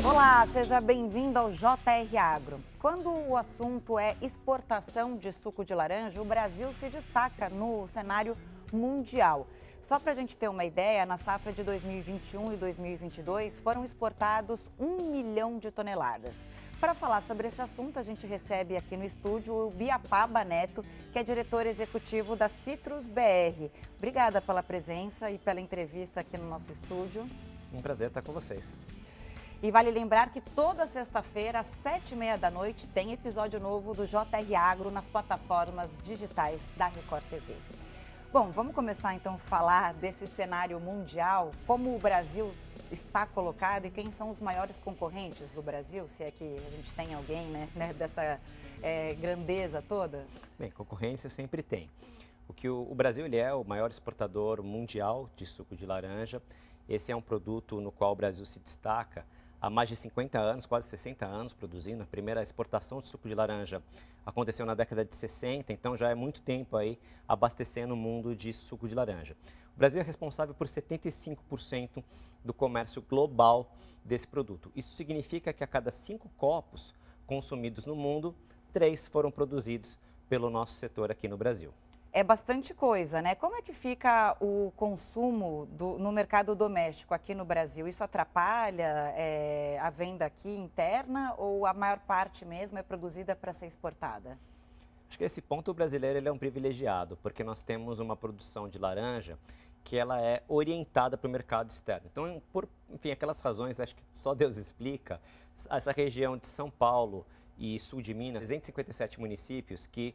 Olá, seja bem-vindo ao JR Agro. Quando o assunto é exportação de suco de laranja, o Brasil se destaca no cenário mundial. Só para a gente ter uma ideia, na safra de 2021 e 2022 foram exportados 1 milhão de toneladas. Para falar sobre esse assunto, a gente recebe aqui no estúdio o Biapaba Neto, que é diretor executivo da Citrus BR. Obrigada pela presença e pela entrevista aqui no nosso estúdio. Um prazer estar com vocês. E vale lembrar que toda sexta-feira, às 7h30 da noite, tem episódio novo do JR Agro nas plataformas digitais da Record TV. Bom, vamos começar então a falar desse cenário mundial, como o Brasil está colocado e quem são os maiores concorrentes do Brasil, se é que a gente tem alguém dessa grandeza toda? Bem, concorrência sempre tem. O Brasil ele é o maior exportador mundial de suco de laranja. Esse é um produto no qual o Brasil se destaca há mais de 50 anos, quase 60 anos produzindo. A primeira exportação de suco de laranja aconteceu na década de 60, então já é muito tempo aí abastecendo o mundo de suco de laranja. O Brasil é responsável por 75% do comércio global desse produto. Isso significa que a cada 5 copos consumidos no mundo, 3 foram produzidos pelo nosso setor aqui no Brasil. É bastante coisa, né? Como é que fica o consumo no mercado doméstico aqui no Brasil? Isso atrapalha a venda aqui interna ou a maior parte mesmo é produzida para ser exportada? Acho que esse ponto o brasileiro ele é um privilegiado, porque nós temos uma produção de laranja que ela é orientada para o mercado externo. Então, enfim, aquelas razões, acho que só Deus explica, essa região de São Paulo e sul de Minas, 257 municípios que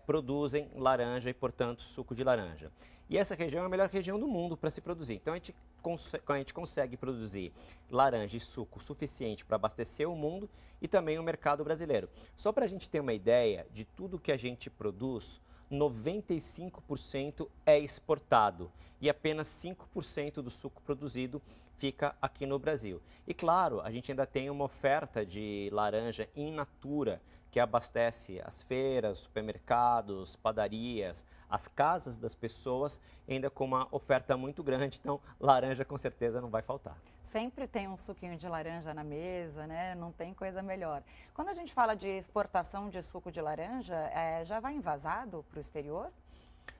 produzem laranja e, portanto, suco de laranja. E essa região é a melhor região do mundo para se produzir. Então, a gente consegue produzir laranja e suco suficiente para abastecer o mundo e também o mercado brasileiro. Só para a gente ter uma ideia de tudo que a gente produz, 95% é exportado e apenas 5% do suco produzido fica aqui no Brasil. E claro, a gente ainda tem uma oferta de laranja in natura que abastece as feiras, supermercados, padarias, as casas das pessoas, ainda com uma oferta muito grande. Então, laranja com certeza não vai faltar. Sempre tem um suquinho de laranja na mesa, né? Não tem coisa melhor. Quando a gente fala de exportação de suco de laranja, já vai envasado para o exterior?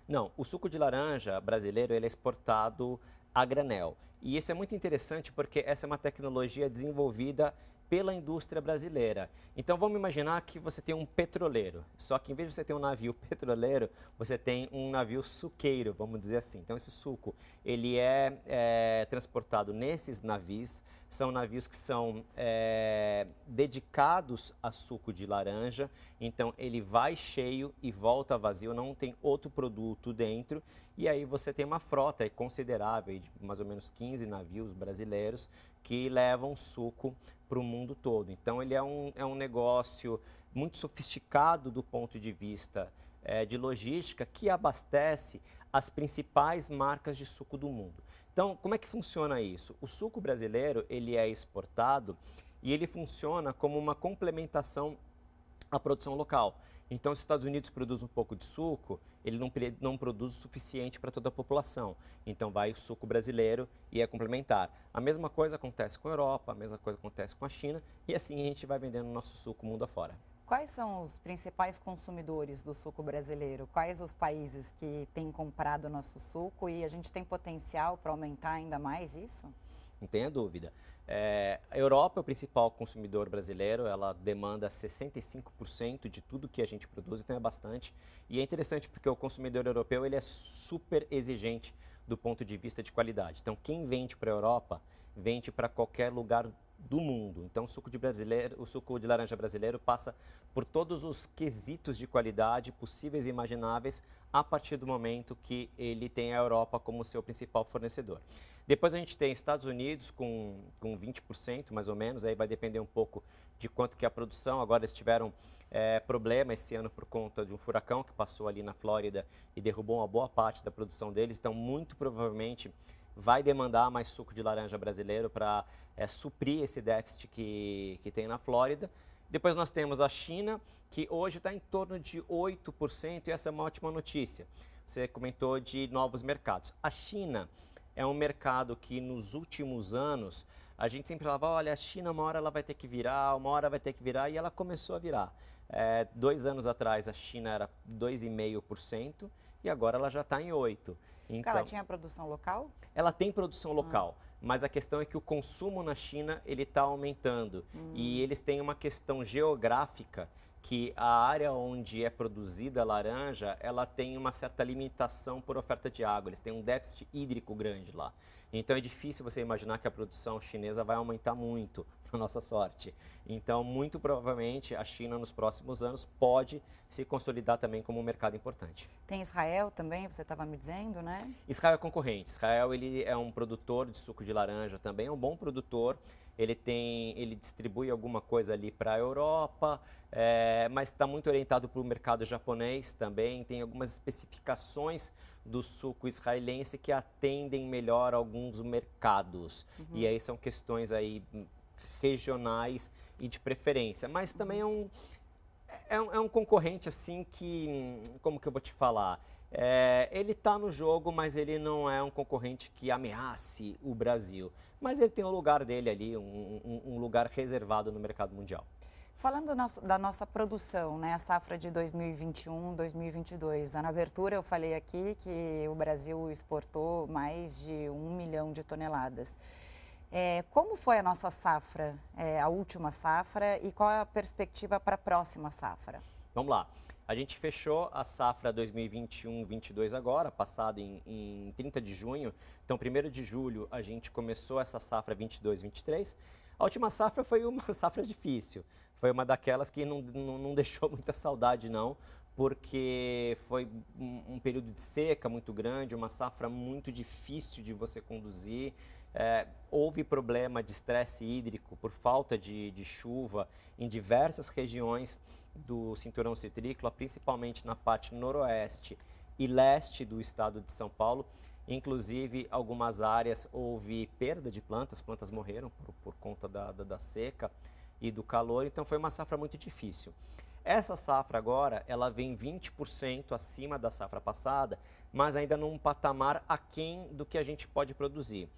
Não, o suco de laranja brasileiro ele é exportado a granel. E isso é muito interessante porque essa é uma tecnologia desenvolvida pela indústria brasileira. Então vamos imaginar que você tem um petroleiro, só que em vez de você ter um navio petroleiro, você tem um navio suqueiro, vamos dizer assim. Então esse suco, ele é transportado nesses navios, são navios que são dedicados a suco de laranja, então ele vai cheio e volta vazio, não tem outro produto dentro, e aí você tem uma frota considerável de mais ou menos 15 navios brasileiros que levam suco para o mundo todo. Então ele é um negócio muito sofisticado do ponto de vista de logística que abastece as principais marcas de suco do mundo. Então, como é que funciona isso? O suco brasileiro ele é exportado e ele funciona como uma complementação à produção local. Então, se os Estados Unidos produz um pouco de suco, ele não produz o suficiente para toda a população. Então, vai o suco brasileiro e é complementar. A mesma coisa acontece com a Europa, a mesma coisa acontece com a China e assim a gente vai vendendo o nosso suco mundo afora. Quais são os principais consumidores do suco brasileiro? Quais os países que têm comprado o nosso suco e a gente tem potencial para aumentar ainda mais isso? Não tenha dúvida. A Europa é o principal consumidor brasileiro, ela demanda 65% de tudo que a gente produz, então é bastante. E é interessante porque o consumidor europeu ele é super exigente do ponto de vista de qualidade. Então quem vende para a Europa, vende para qualquer lugar do mundo. Então o suco de laranja brasileiro passa por todos os quesitos de qualidade possíveis e imagináveis a partir do momento que ele tem a Europa como seu principal fornecedor. Depois a gente tem Estados Unidos com 20% mais ou menos, aí vai depender um pouco de quanto que é a produção. Agora eles tiveram problema esse ano por conta de um furacão que passou ali na Flórida e derrubou uma boa parte da produção deles, então muito provavelmente vai demandar mais suco de laranja brasileiro para suprir esse déficit que tem na Flórida. Depois nós temos a China, que hoje está em torno de 8%, e essa é uma ótima notícia. Você comentou de novos mercados. A China é um mercado que nos últimos anos a gente sempre falava, olha, a China uma hora ela vai ter que virar, uma hora vai ter que virar, e ela começou a virar. 2 anos atrás a China era 2,5% e agora ela já está em 8%. Então, ela tinha produção local? Ela tem produção local, mas a questão é que o consumo na China ele está aumentando e eles têm uma questão geográfica que a área onde é produzida a laranja, ela tem uma certa limitação por oferta de água, eles têm um déficit hídrico grande lá. Então é difícil você imaginar que a produção chinesa vai aumentar muito, para nossa sorte. Então, muito provavelmente, a China nos próximos anos pode se consolidar também como um mercado importante. Tem Israel também, você estava me dizendo, né? Israel é concorrente. Israel ele é um produtor de suco de laranja também, é um bom produtor. Ele distribui alguma coisa ali para a Europa, mas está muito orientado para o mercado japonês também. Tem algumas especificações do suco israelense que atendem melhor alguns mercados. E aí são questões aí regionais e de preferência. Mas também é um concorrente assim que, como que eu vou te falar? Ele está no jogo, mas ele não é um concorrente que ameace o Brasil. Mas ele tem um lugar dele ali, um lugar reservado no mercado mundial. Falando da nossa produção, né, a safra de 2021, 2022, na abertura eu falei aqui que o Brasil exportou mais de 1 milhão de toneladas. Como foi a nossa safra, a última safra, e qual é a perspectiva para a próxima safra? Vamos lá. A gente fechou a safra 2021-22 agora, passado em 30 de junho. Então, 1º de julho, a gente começou essa safra 22-23. A última safra foi uma safra difícil. Foi uma daquelas que não deixou muita saudade, não, porque foi um período de seca muito grande, uma safra muito difícil de você conduzir. Houve problema de estresse hídrico por falta de chuva em diversas regiões do cinturão citrícola, principalmente na parte noroeste e leste do estado de São Paulo. Inclusive, algumas áreas houve perda de plantas morreram por conta da seca e do calor, então foi uma safra muito difícil. Essa safra agora, ela vem 20% acima da safra passada, mas ainda num patamar aquém do que a gente pode produzir.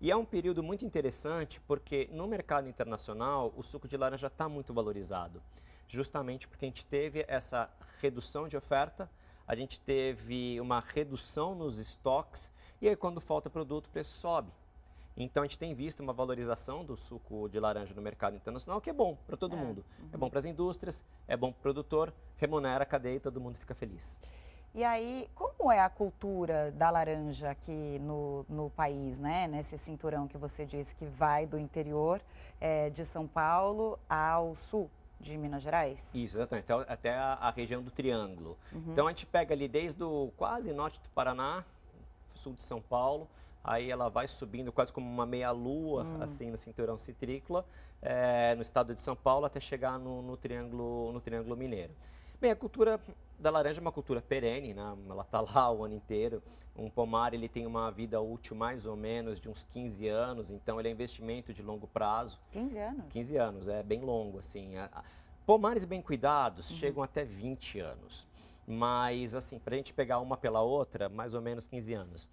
E é um período muito interessante porque no mercado internacional o suco de laranja está muito valorizado, justamente porque a gente teve essa redução de oferta, a gente teve uma redução nos estoques e aí quando falta produto o preço sobe. Então a gente tem visto uma valorização do suco de laranja no mercado internacional, que é bom para todo mundo. É bom para as indústrias, é bom para o produtor, remunera a cadeia e todo mundo fica feliz. E aí, como é a cultura da laranja aqui no país, né? Nesse cinturão que você disse que vai do interior de São Paulo ao sul de Minas Gerais? Isso, exatamente, até a região do Triângulo. Então a gente pega ali desde o quase norte do Paraná, sul de São Paulo, aí ela vai subindo quase como uma meia-lua, assim, no cinturão citrícola, no estado de São Paulo, até chegar no Triângulo Mineiro. Bem, a cultura da laranja é uma cultura perene, né? Ela está lá o ano inteiro. Um pomar ele tem uma vida útil mais ou menos de uns 15 anos, então ele é investimento de longo prazo. 15 anos? 15 anos, é bem longo, assim. Pomares bem cuidados chegam até 20 anos, mas assim, para a gente pegar uma pela outra, mais ou menos 15 anos.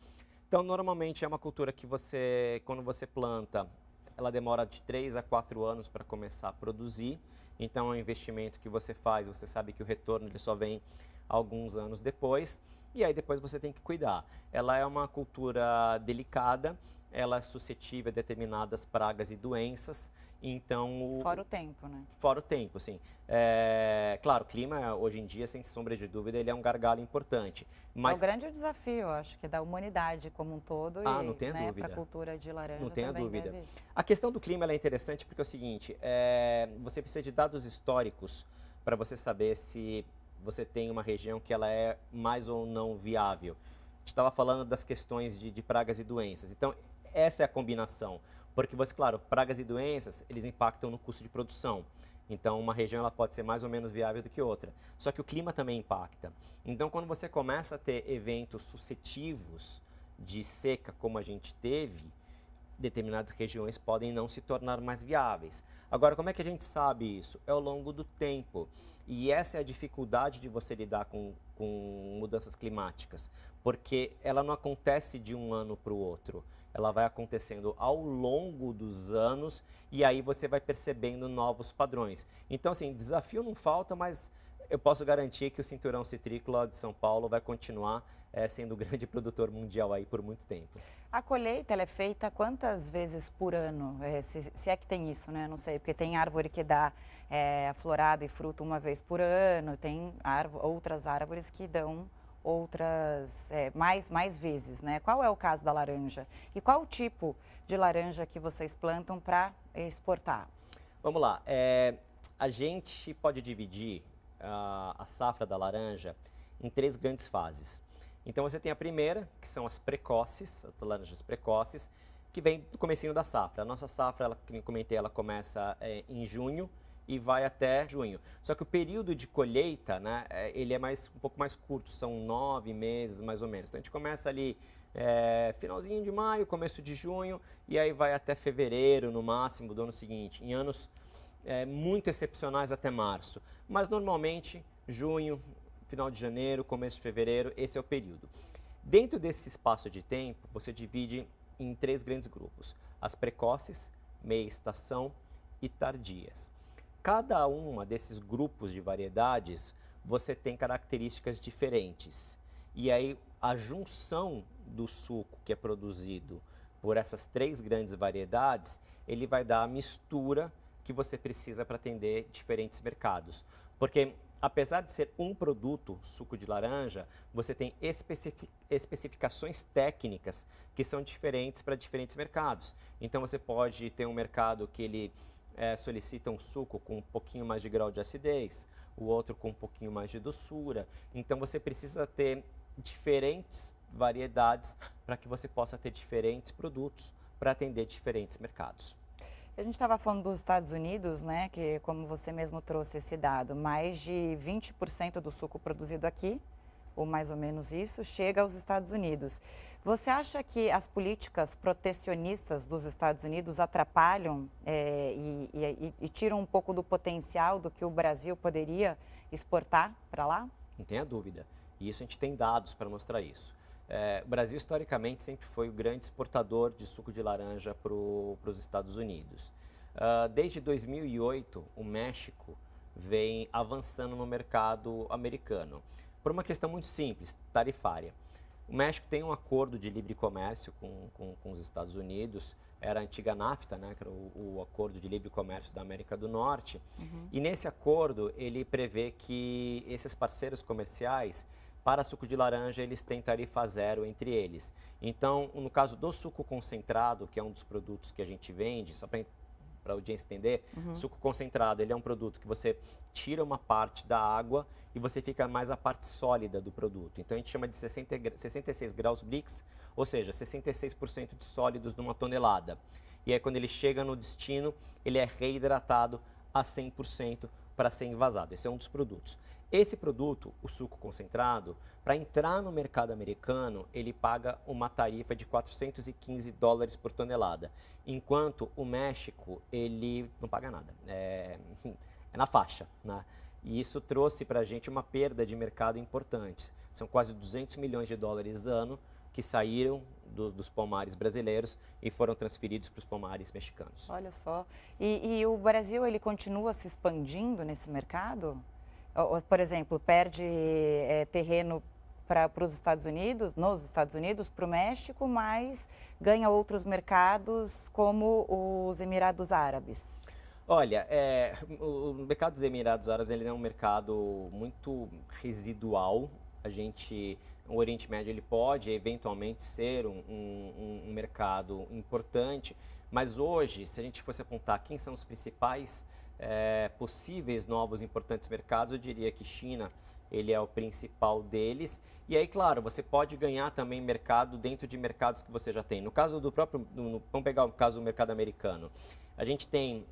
Então, normalmente é uma cultura que você, quando você planta, ela demora de 3 a 4 anos para começar a produzir. Então, é um investimento que você faz, você sabe que o retorno ele só vem alguns anos depois. E aí depois você tem que cuidar. Ela é uma cultura delicada, ela é suscetível a determinadas pragas e doenças. Então, fora o tempo, né? Fora o tempo, sim. Claro, o clima, hoje em dia, sem sombra de dúvida, ele é um gargalo importante. Mas... É o grande desafio, acho que da humanidade como um todo não tenha dúvida. Para a cultura de laranja não tenha também dúvida. Deve... A questão do clima ela é interessante porque é o seguinte, você precisa de dados históricos para você saber se você tem uma região que ela é mais ou não viável. A gente estava falando das questões de pragas e doenças. Então, essa é a combinação. Porque você, claro, pragas e doenças, eles impactam no custo de produção. Então, uma região ela pode ser mais ou menos viável do que outra. Só que o clima também impacta. Então, quando você começa a ter eventos sucessivos de seca, como a gente teve, determinadas regiões podem não se tornar mais viáveis. Agora, como é que a gente sabe isso? É ao longo do tempo. E essa é a dificuldade de você lidar com com mudanças climáticas, porque ela não acontece de um ano para o outro. Ela vai acontecendo ao longo dos anos e aí você vai percebendo novos padrões. Então, assim, desafio não falta, mas eu posso garantir que o cinturão citrícola de São Paulo vai continuar sendo o grande produtor mundial aí por muito tempo. A colheita ela é feita quantas vezes por ano? Se é que tem isso, né? Não sei, porque tem árvore que dá aflorada e fruto uma vez por ano, tem outras árvores que dão outras mais vezes, né? Qual é o caso da laranja? E qual o tipo de laranja que vocês plantam para exportar? Vamos lá, a gente pode dividir a safra da laranja em 3 grandes fases. Então você tem a primeira, que são as precoces, as laranjas precoces, que vem do comecinho da safra. A nossa safra, como eu comentei, ela começa em junho e vai até junho. Só que o período de colheita, né, ele é um pouco mais curto, são 9 meses mais ou menos. Então a gente começa ali finalzinho de maio, começo de junho, e aí vai até fevereiro no máximo do ano seguinte. Em anos muito excepcionais até março, mas normalmente junho, final de janeiro, começo de fevereiro, esse é o período. Dentro desse espaço de tempo, você divide em 3 grandes grupos: as precoces, meia estação e tardias. Cada uma desses grupos de variedades, você tem características diferentes. E aí, a junção do suco que é produzido por essas 3 grandes variedades, ele vai dar a mistura que você precisa para atender diferentes mercados. Porque apesar de ser um produto, suco de laranja, você tem especificações técnicas que são diferentes para diferentes mercados. Então você pode ter um mercado que ele solicita um suco com um pouquinho mais de grau de acidez, o outro com um pouquinho mais de doçura. Então você precisa ter diferentes variedades para que você possa ter diferentes produtos para atender diferentes mercados. A gente estava falando dos Estados Unidos, né, que como você mesmo trouxe esse dado, mais de 20% do suco produzido aqui, ou mais ou menos isso, chega aos Estados Unidos. Você acha que as políticas protecionistas dos Estados Unidos atrapalham e tiram um pouco do potencial do que o Brasil poderia exportar para lá? Não tenha dúvida. E isso a gente tem dados para mostrar isso. O Brasil, historicamente, sempre foi o grande exportador de suco de laranja para os Estados Unidos. Desde 2008, o México vem avançando no mercado americano, por uma questão muito simples, tarifária. O México tem um acordo de livre comércio com os Estados Unidos, era a antiga NAFTA, né, que era o acordo de livre comércio da América do Norte, e nesse acordo ele prevê que esses parceiros comerciais, para suco de laranja, eles têm tarifa zero entre eles. Então, no caso do suco concentrado, que é um dos produtos que a gente vende, só para a audiência entender, suco concentrado, ele é um produto que você tira uma parte da água e você fica mais a parte sólida do produto. Então, a gente chama de 66 graus Brix, ou seja, 66% de sólidos numa tonelada. E aí, quando ele chega no destino, ele é reidratado a 100% para ser envasado. Esse é um dos produtos. Esse produto, o suco concentrado, para entrar no mercado americano, ele paga uma tarifa de $415 por tonelada, enquanto o México, ele não paga nada, é na faixa, né? E isso trouxe para a gente uma perda de mercado importante. São quase $200 milhões ano que saíram dos pomares brasileiros e foram transferidos para os pomares mexicanos. Olha só. E o Brasil, ele continua se expandindo nesse mercado? Por exemplo, perde terreno para os Estados Unidos, nos Estados Unidos, para o México, mas ganha outros mercados como os Emirados Árabes. Olha, o mercado dos Emirados Árabes ele é um mercado muito residual. O Oriente Médio ele pode eventualmente ser um mercado importante, mas hoje, se a gente fosse apontar quem são os principais possíveis novos importantes mercados, eu diria que China ele é o principal deles. E aí, claro, você pode ganhar também mercado dentro de mercados que você já tem. No caso do próprio, vamos pegar o caso do mercado americano. A gente tem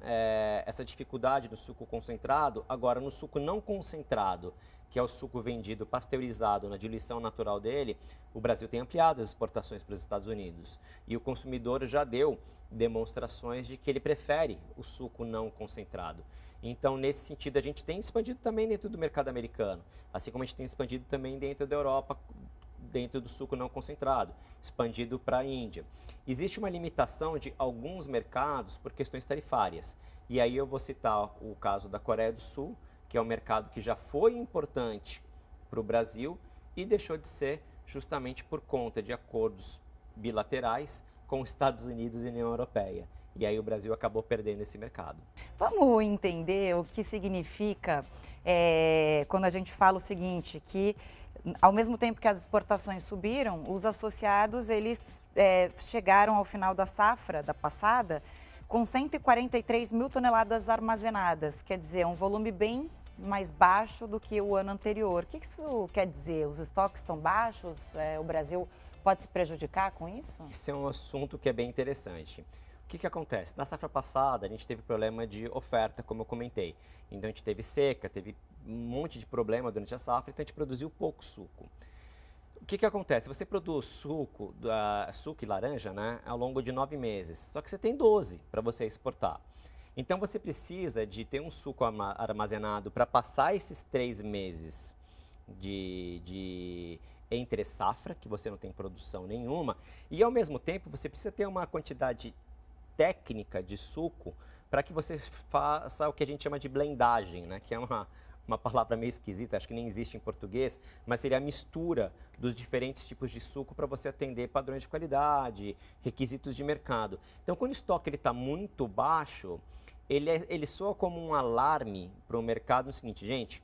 essa dificuldade no suco concentrado, agora no suco não concentrado, que é o suco vendido pasteurizado na diluição natural dele, o Brasil tem ampliado as exportações para os Estados Unidos. E o consumidor já deu demonstrações de que ele prefere o suco não concentrado. Então, nesse sentido, a gente tem expandido também dentro do mercado americano, assim como a gente tem expandido também dentro da Europa, dentro do suco não concentrado, expandido para a Índia. Existe uma limitação de alguns mercados por questões tarifárias. E aí eu vou citar o caso da Coreia do Sul, que é um mercado que já foi importante para o Brasil e deixou de ser justamente por conta de acordos bilaterais com os Estados Unidos e a União Europeia. E aí o Brasil acabou perdendo esse mercado. Vamos entender o que significa quando a gente fala o seguinte, que ao mesmo tempo que as exportações subiram, os associados eles chegaram ao final da safra da passada com 143 mil toneladas armazenadas, quer dizer, um volume bem mais baixo do que o ano anterior. O que isso quer dizer? Os estoques estão baixos? O Brasil pode se prejudicar com isso? Esse é um assunto que é bem interessante. O que acontece? Na safra passada, a gente teve problema de oferta, como eu comentei. Então, a gente teve seca, teve um monte de problema durante a safra, então a gente produziu pouco suco. O que acontece? Você produz suco e laranja, né, ao longo de 9 meses, só que você tem 12 para você exportar. Então, você precisa de ter um suco armazenado para passar esses 3 meses de entre safra, que você não tem produção nenhuma, e ao mesmo tempo você precisa ter uma quantidade técnica de suco para que você faça o que a gente chama de blendagem, né? Que é uma palavra meio esquisita, acho que nem existe em português, mas seria a mistura dos diferentes tipos de suco para você atender padrões de qualidade, requisitos de mercado. Então, quando o estoque está muito baixo, ele soa como um alarme para o mercado no seguinte, gente,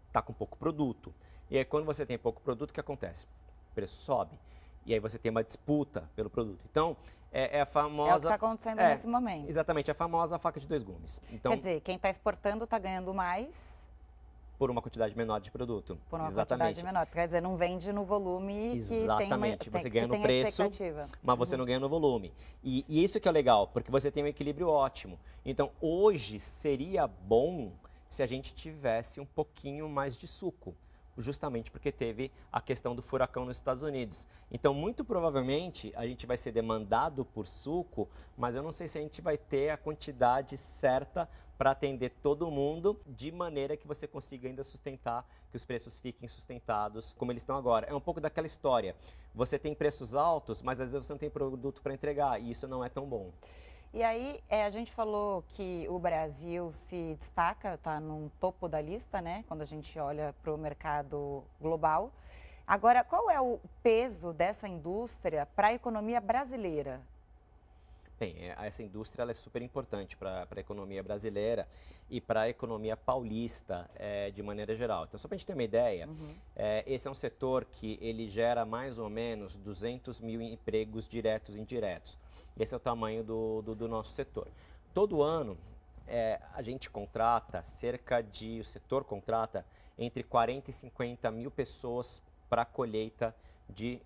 está com pouco produto. E aí, quando você tem pouco produto, o que acontece? O preço sobe. E aí você tem uma disputa pelo produto. Então, é a famosa... É o que está acontecendo nesse momento. Exatamente, a famosa faca de 2 gumes. Então, quer dizer, quem está exportando está ganhando mais... por uma quantidade menor de produto. Por uma Exatamente. quantidade menor. Quer dizer, não vende no volume Exatamente. que tem Você ganha no preço, mas você não ganha no volume. E isso que é legal, porque você tem um equilíbrio ótimo. Então, hoje seria bom se a gente tivesse um pouquinho mais de suco, justamente porque teve a questão do furacão nos Estados Unidos. Então, muito provavelmente, a gente vai ser demandado por suco, mas eu não sei se a gente vai ter a quantidade certa para atender todo mundo, de maneira que você consiga ainda sustentar, que os preços fiquem sustentados como eles estão agora. É um pouco daquela história, você tem preços altos, mas às vezes você não tem produto para entregar, e isso não é tão bom. E aí, a gente falou que o Brasil se destaca, está no topo da lista, né? Quando a gente olha para o mercado global. Agora, qual é o peso dessa indústria para a economia brasileira? Bem, essa indústria ela é super importante para a economia brasileira e para a economia paulista de maneira geral. Então, só para a gente ter uma ideia, esse é um setor que ele gera mais ou menos 200 mil empregos diretos e indiretos. Esse é o tamanho do nosso setor. Todo ano, a gente contrata o setor contrata entre 40 e 50 mil pessoas para a colheita de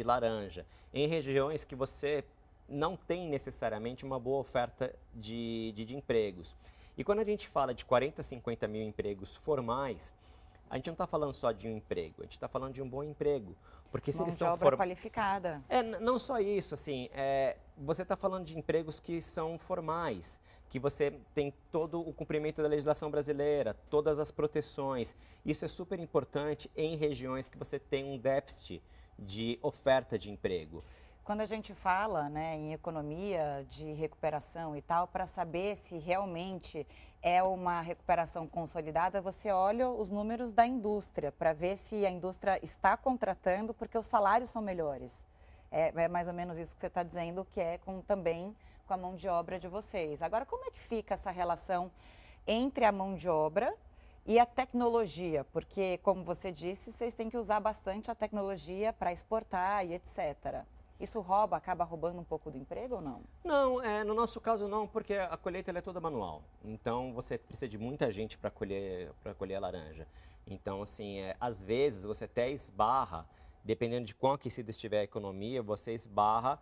laranja, em regiões que você não tem necessariamente uma boa oferta de empregos. E quando a gente fala de 40, 50 mil empregos formais, a gente não está falando só de um emprego, a gente está falando de um bom emprego. Porque se eles são qualificada. Não só isso, assim, você está falando de empregos que são formais, que você tem todo o cumprimento da legislação brasileira, todas as proteções. Isso é super importante em regiões que você tem um déficit de oferta de emprego. Quando a gente fala, né, em economia de recuperação e tal, para saber se realmente é uma recuperação consolidada, você olha os números da indústria para ver se a indústria está contratando porque os salários são melhores. É mais ou menos isso que você está dizendo, que é também com a mão de obra de vocês. Agora, como é que fica essa relação entre a mão de obra e a tecnologia? Porque, como você disse, vocês têm que usar bastante a tecnologia para exportar e etc. Isso acaba roubando um pouco do emprego ou não? Não, no nosso caso não, porque a colheita ela é toda manual. Então você precisa de muita gente para colher a laranja. Então, assim, às vezes você até esbarra, dependendo de quão aquecida estiver a economia, você esbarra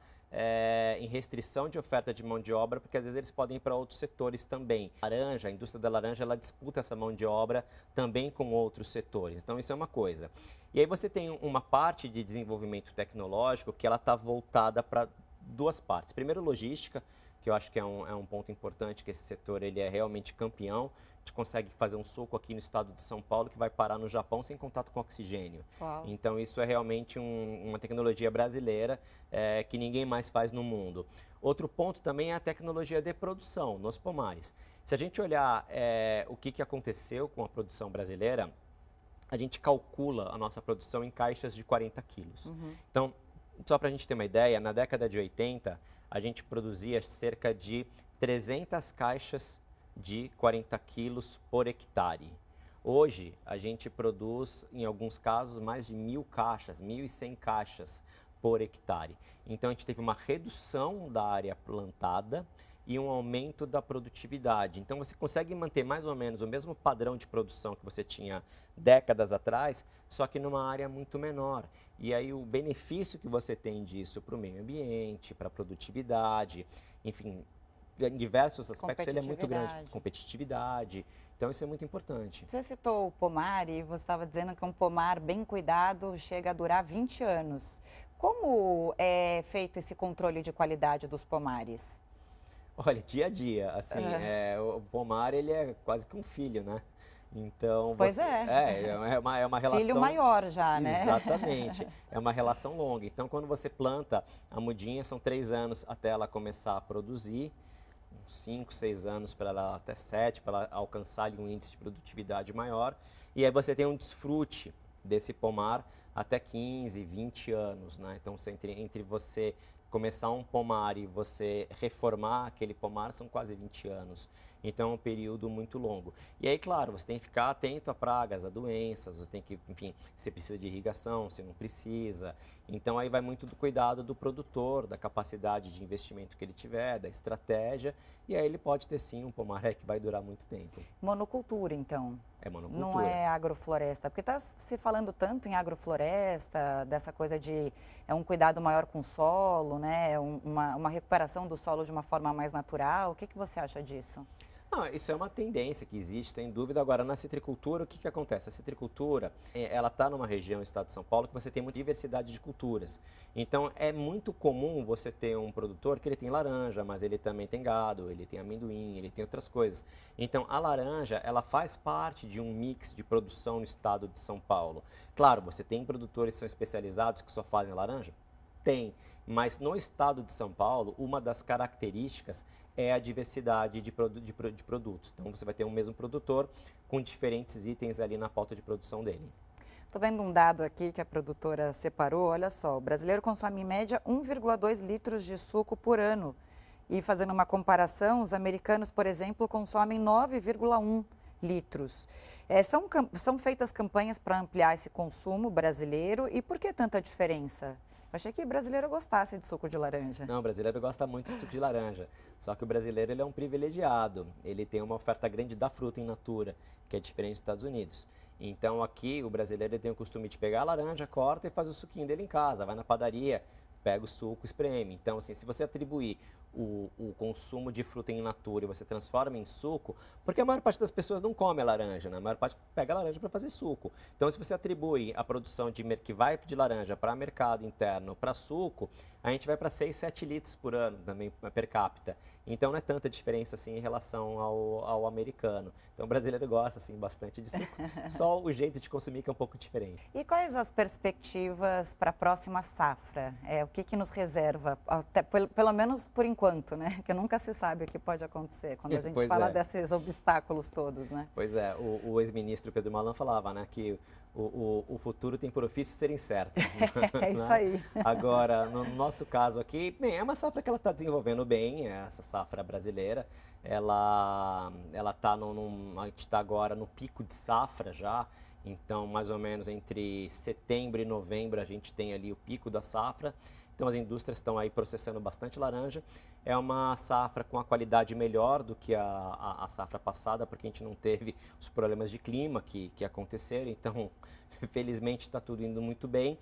em restrição de oferta de mão de obra, porque às vezes eles podem ir para outros setores também. A indústria da laranja, ela disputa essa mão de obra também com outros setores. Então, isso é uma coisa. E aí você tem uma parte de desenvolvimento tecnológico que ela está voltada para duas partes. Primeiro, logística, que eu acho que é um ponto importante, que esse setor ele é realmente campeão. A gente consegue fazer um suco aqui no estado de São Paulo que vai parar no Japão sem contato com oxigênio. Uau. Então isso é realmente uma tecnologia brasileira que ninguém mais faz no mundo. Outro ponto também é a tecnologia de produção nos pomares. Se a gente olhar o que aconteceu com a produção brasileira, a gente calcula a nossa produção em caixas de 40 quilos. Então, só para a gente ter uma ideia, na década de 80, a gente produzia cerca de 300 caixas de 40 quilos por hectare. Hoje, a gente produz, em alguns casos, mais de 1.000 caixas, 1.100 caixas por hectare. Então, a gente teve uma redução da área plantada e um aumento da produtividade. Então, você consegue manter mais ou menos o mesmo padrão de produção que você tinha décadas atrás, só que numa área muito menor. E aí, o benefício que você tem disso para o meio ambiente, para a produtividade, enfim, em diversos aspectos, ele é muito grande. Competitividade. Então, isso é muito importante. Você citou o pomar e você estava dizendo que um pomar bem cuidado chega a durar 20 anos. Como é feito esse controle de qualidade dos pomares? Olha, dia a dia, assim, o pomar ele é quase que um filho, né? Então, pois você, é uma relação... Filho maior já, né? Exatamente, é uma relação longa. Então, quando você planta a mudinha, são 3 anos até ela começar a produzir, 5, 6 anos para ela, até 7, para ela alcançar ali, um índice de produtividade maior. E aí você tem um desfrute desse pomar até 15, 20 anos, né? Então, entre você começar um pomar e você reformar aquele pomar são quase 20 anos. Então é um período muito longo. E aí, claro, você tem que ficar atento a pragas, a doenças, você tem que, enfim, se precisa de irrigação, se não precisa. Então aí vai muito do cuidado do produtor, da capacidade de investimento que ele tiver, da estratégia, e aí ele pode ter sim um pomar que vai durar muito tempo. Monocultura, então? É monocultura. Não é agrofloresta, porque está se falando tanto em agrofloresta, dessa coisa de um cuidado maior com o solo, né? Uma recuperação do solo de uma forma mais natural. O que você acha disso? Não, isso é uma tendência que existe, sem dúvida. Agora, na citricultura, o que acontece? A citricultura, ela está numa região, estado de São Paulo, que você tem muita diversidade de culturas. Então, é muito comum você ter um produtor que ele tem laranja, mas ele também tem gado, ele tem amendoim, ele tem outras coisas. Então, a laranja, ela faz parte de um mix de produção no estado de São Paulo. Claro, você tem produtores que são especializados que só fazem laranja? Tem, mas no estado de São Paulo, uma das características é a diversidade de produtos. Então, você vai ter um mesmo produtor com diferentes itens ali na pauta de produção dele. Estou vendo um dado aqui que a produtora separou. Olha só, o brasileiro consome em média 1,2 litros de suco por ano. E fazendo uma comparação, os americanos, por exemplo, consomem 9,1 litros. São feitas campanhas para ampliar esse consumo brasileiro. E por que tanta diferença? Eu achei que o brasileiro gostasse de suco de laranja. Não, o brasileiro gosta muito de suco de laranja. Só que o brasileiro ele é um privilegiado. Ele tem uma oferta grande da fruta in natura, que é diferente dos Estados Unidos. Então aqui o brasileiro tem o costume de pegar a laranja, corta e faz o suquinho dele em casa. Vai na padaria, pega o suco, espreme. Então, assim, se você atribuir o consumo de fruta in natura e você transforma em suco, porque a maior parte das pessoas não come a laranja, né? A maior parte pega a laranja para fazer suco. Então, se você atribui a produção que vai de laranja para mercado interno, para suco, a gente vai para 6, 7 litros por ano também per capita. Então, não é tanta diferença assim em relação ao americano. Então, o brasileiro gosta assim bastante de suco, só o jeito de consumir que é um pouco diferente. E quais as perspectivas para a próxima safra? O que nos reserva, até, pelo menos por enquanto, né? Que nunca se sabe o que pode acontecer quando a gente fala desses obstáculos todos, né? Pois é, o ex-ministro Pedro Malan falava, né, que o futuro tem por ofício ser incerto. É isso aí. Agora, no nosso caso aqui, bem, é uma safra que ela está desenvolvendo bem, essa safra brasileira. Ela está a gente está agora no pico de safra já, então mais ou menos entre setembro e novembro a gente tem ali o pico da safra. Então as indústrias estão aí processando bastante laranja. É uma safra com a qualidade melhor do que a safra passada, porque a gente não teve os problemas de clima que aconteceram. Então, felizmente está tudo indo muito bem.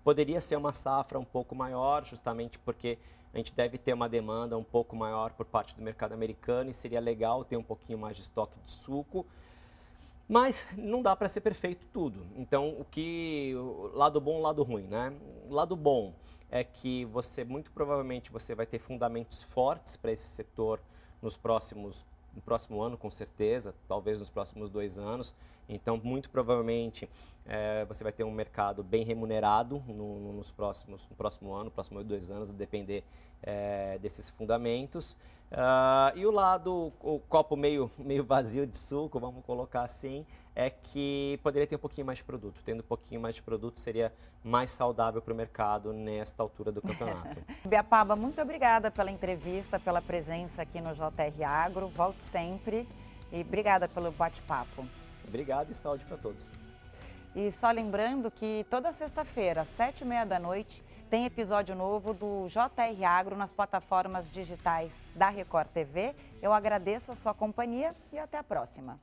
Poderia ser uma safra um pouco maior, justamente porque a gente deve ter uma demanda um pouco maior por parte do mercado americano e seria legal ter um pouquinho mais de estoque de suco. Mas não dá para ser perfeito tudo. Então, lado bom, lado ruim, né? Lado bom, é que muito provavelmente você vai ter fundamentos fortes para esse setor no próximo ano, com certeza, talvez nos próximos 2 anos. Então, muito provavelmente, você vai ter um mercado bem remunerado no próximo ano, próximos 2 anos, a depender desses fundamentos. E o copo meio vazio de suco, vamos colocar assim, é que poderia ter um pouquinho mais de produto. Tendo um pouquinho mais de produto, seria mais saudável para o mercado nesta altura do campeonato. Ibiapaba, muito obrigada pela entrevista, pela presença aqui no JR Agro. Volte sempre e obrigada pelo bate-papo. Obrigado e saúde para todos. E só lembrando que toda sexta-feira, às 7h30 da noite, tem episódio novo do JR Agro nas plataformas digitais da Record TV. Eu agradeço a sua companhia e até a próxima.